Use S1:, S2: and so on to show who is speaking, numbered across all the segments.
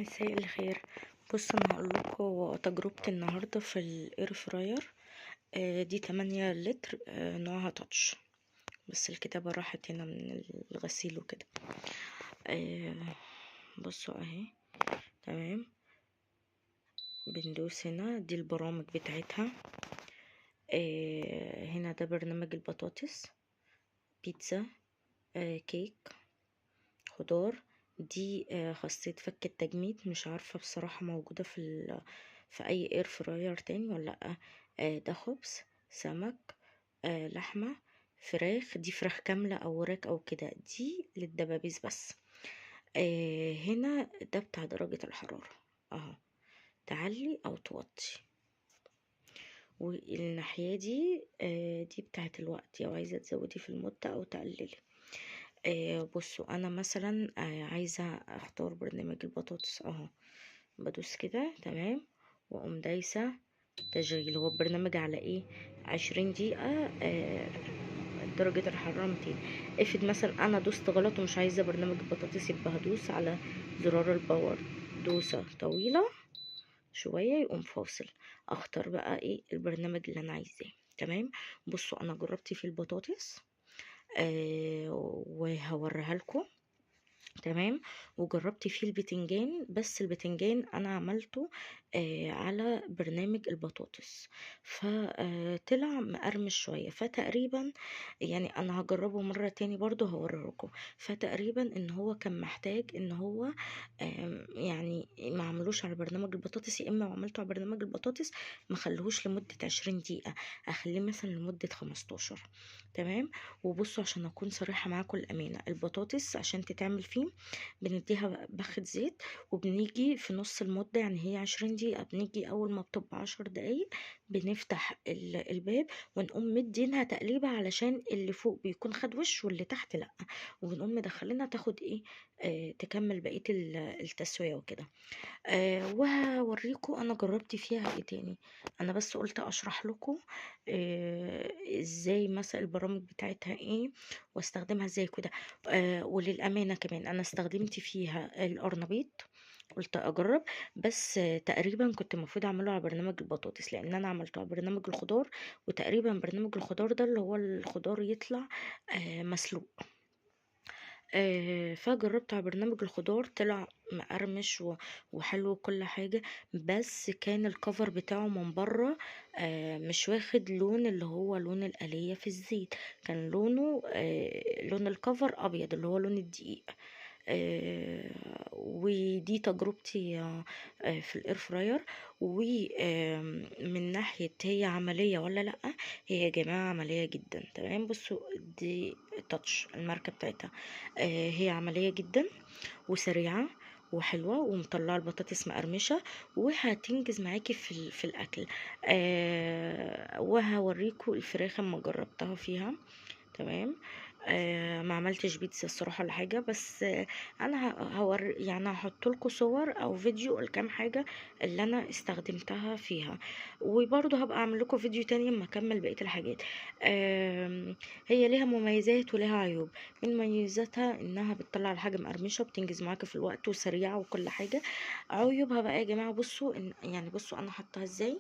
S1: مساء الخير. بص انا هقول لكم تجربتي النهارده في الاير فراير. دي 8 لتر، نوعها تاتش، بس الكتابه راحت هنا من الغسيل وكده. آه، بصوا اهي. تمام، بندوس هنا، دي البرامج بتاعتها. هنا ده برنامج البطاطس، بيتزا، كيك، خضار. دي خاصية فك التجميد، مش عارفة بصراحة موجودة في اي اير فراير تاني ولا لأ. ده خبز، سمك، لحمة، فراخ. دي فراخ كاملة او وراك او كده، دي للدبابيس بس. هنا ده بتاع درجة الحرارة اهو، تعلي او توطي. والناحية دي دي بتاعت الوقت، لو عايزة تزودي في المدة او تقللي. بصوا انا مثلا عايزة اختار برنامج البطاطس اهو، بدوس كده تمام، واقوم دايسة تشغيل. هو البرنامج على ايه؟ 20 دقيقة، درجة الحرارة 200. افرض مثلا انا دوست غلط ومش عايزة برنامج البطاطس، يبقى هدوس على زرار الباور دوسة طويلة شوية يقوم فاصل، اختار بقى ايه البرنامج اللي انا عايزاه. تمام. بصوا انا جربت فيه البطاطس وهوريها لكم. تمام. وجربت فيه البتنجان، بس البتنجان انا عملته على برنامج البطاطس، فطلع مقرمش شوية، فتقريبا يعني انا هجربه مرة تاني برضو هوريكم. فتقريبا ان هو كان محتاج ان هو يعني ما عملوش على برنامج البطاطس، يا اما عملته على برنامج البطاطس ما خلوهوش لمدة 20 دقيقة، اخليه مثلا لمدة 15. تمام. وبصوا عشان اكون صريحة معاكم الامانة، البطاطس عشان تتعمل فيه بنديها بخة زيت، وبنيجي في نص المدة، يعني هي 20 دقيقة، بنيجي اول ما بتبقى 10 دقايق بنفتح الباب ونقوم مدينها تقليبة، علشان اللي فوق بيكون خد وش واللي تحت لأ، وبنقوم مدخلينها تاخد ايه، تكمل بقية التسوية وكده. وهوريكم انا جربت فيها ايه تاني. انا بس قلت اشرح لكم ازاي مثلا البرامج بتاعتها ايه واستخدمها ازاي كده. وللامانه كمان انا استخدمت فيها القرنبيط، قلت اجرب، بس تقريبا كنت المفروض اعمله على برنامج البطاطس، لان انا عملته على برنامج الخضار، وتقريبا برنامج الخضار ده اللي هو الخضار يطلع مسلوق. فجربت على برنامج الخضار، طلع مقرمش وحلو وكل حاجة، بس كان الكفر بتاعه من بره مش واخد لون اللي هو لون الآلية في الزيت، كان لونه لون الكفر أبيض اللي هو لون الدقيق. ودي تجربتي في الاير فراير. ومن ناحية هي عملية ولا لأ، هي يا جماعة عملية جدا. تمام. بصوا دي تاتش الماركة بتاعتها، هي عملية جدا وسريعة وحلوة، ومطلعة البطاطس مقرمشة، وهتنجز معاكي في الاكل. وهوريكم الفراخ اما جربتها فيها. تمام. ما عملتش بيتزا الصراحه ولا حاجه، بس انا يعني هحط لكم صور او فيديو الكام حاجه اللي انا استخدمتها فيها، وبرضه هبقى اعمل لكم فيديو تاني اما اكمل بقيه الحاجات. هي ليها مميزات وليها عيوب. من مميزاتها انها بتطلع الحاجه مقرمشه وبتنجز معاكي في الوقت وسريعه وكل حاجه. عيوبها بقى يا جماعه، بصوا يعني بصوا انا حطاها ازاي.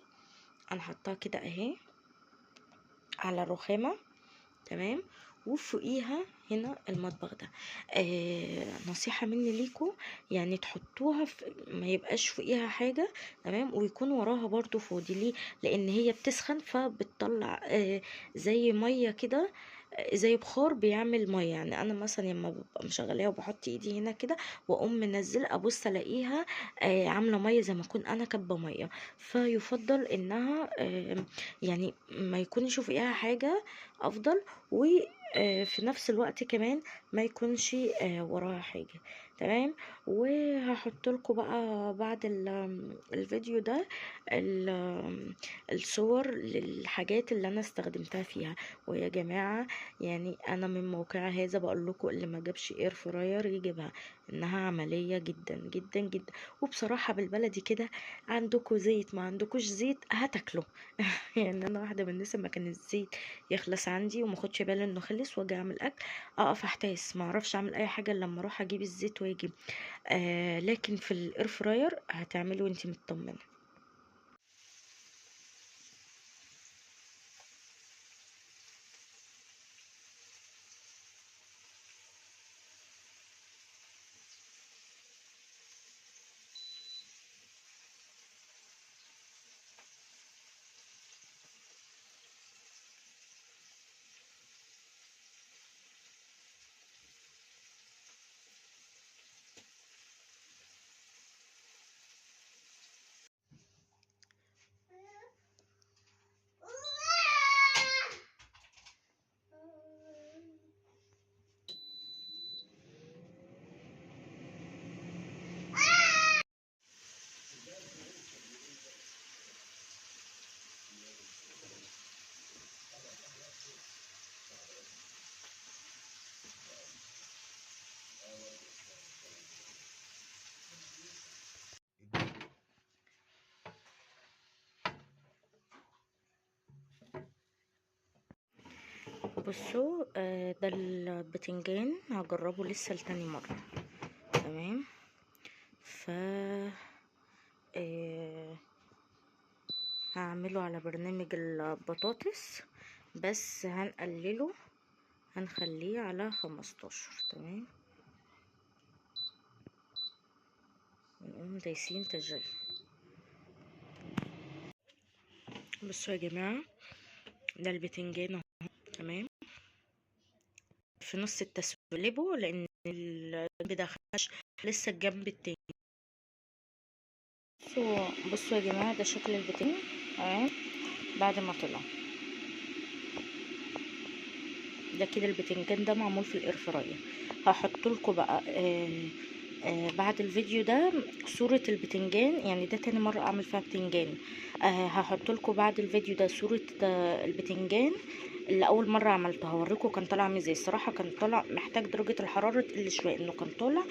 S1: انا حطاها كده اهي على الرخامه. تمام. وفوقيها هنا المطبخ ده. نصيحة مني ليكم، يعني تحطوها ما يبقاش فوقيها حاجة. تمام. ويكون وراها برضو فوضي، ليه؟ لان هي بتسخن فبتطلع زي مية كده، زي بخار بيعمل ميه. يعني انا مثلا لما ببقى مشغلاها وبحط ايدي هنا كده واقوم منزله، ابص الاقيها عامله ميه زي ما اكون انا كبه ميه. فيفضل انها يعني ما يكونش فيها حاجه افضل، وفي نفس الوقت كمان ما يكونش وراها حاجه. تمام. وهحط لكم بقى بعد الفيديو ده الصور للحاجات اللي انا استخدمتها فيها. ويا جماعه يعني انا من موقع هذا بقول لكم، اللي ما جابش اير فراير يجيبها، انها عمليه جدا جدا جدا. وبصراحه بالبلدي كده، عندكم زيت ما عندكوش زيت هتاكلوا. يعني انا واحده من الناس لما كان الزيت يخلص عندي وما اخدش بالي انه خلص واجي اعمل اكل، اقف احتاس ما اعرفش اعمل اي حاجه إلا لما اروح اجيب الزيت واجي. لكن في الاير فراير هتعملي وانتي مطمنه. بصوا، ده البتنجان هجربه لسه لتاني مرة. تمام. ف هعمله على برنامج البطاطس، بس هنقلله، هنخليه على 15. تمام. ونقوم دايسين تشغيل. بصوا يا جماعة، ده البتنجان اهو. تمام. في نص التسليبه لان الجنب ده خش لسه الجنب التاني. بصوا يا جماعة، ده شكل البتنجان. تمام. بعد ما طلع ده كده البتنجان ده معمول في الاير فراير. هحط لكم بقى بعد الفيديو ده صورة البتنجان، يعني ده تاني مرة اعمل فيها بتنجان. هحط لكم بعد الفيديو ده صورة البتنجان اللي اول مرة عملته، هوريكم كان طالع عامل ازاي. الصراحة كان طالع محتاج درجة الحرارة تقل شوية، انه كان طالع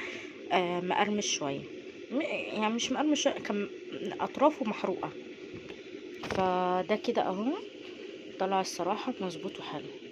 S1: مقرمش شوية، يعني مش مقرمش شوية، كان اطرافه محروقة. فده كده اهو طلع الصراحة مظبوط وحلو.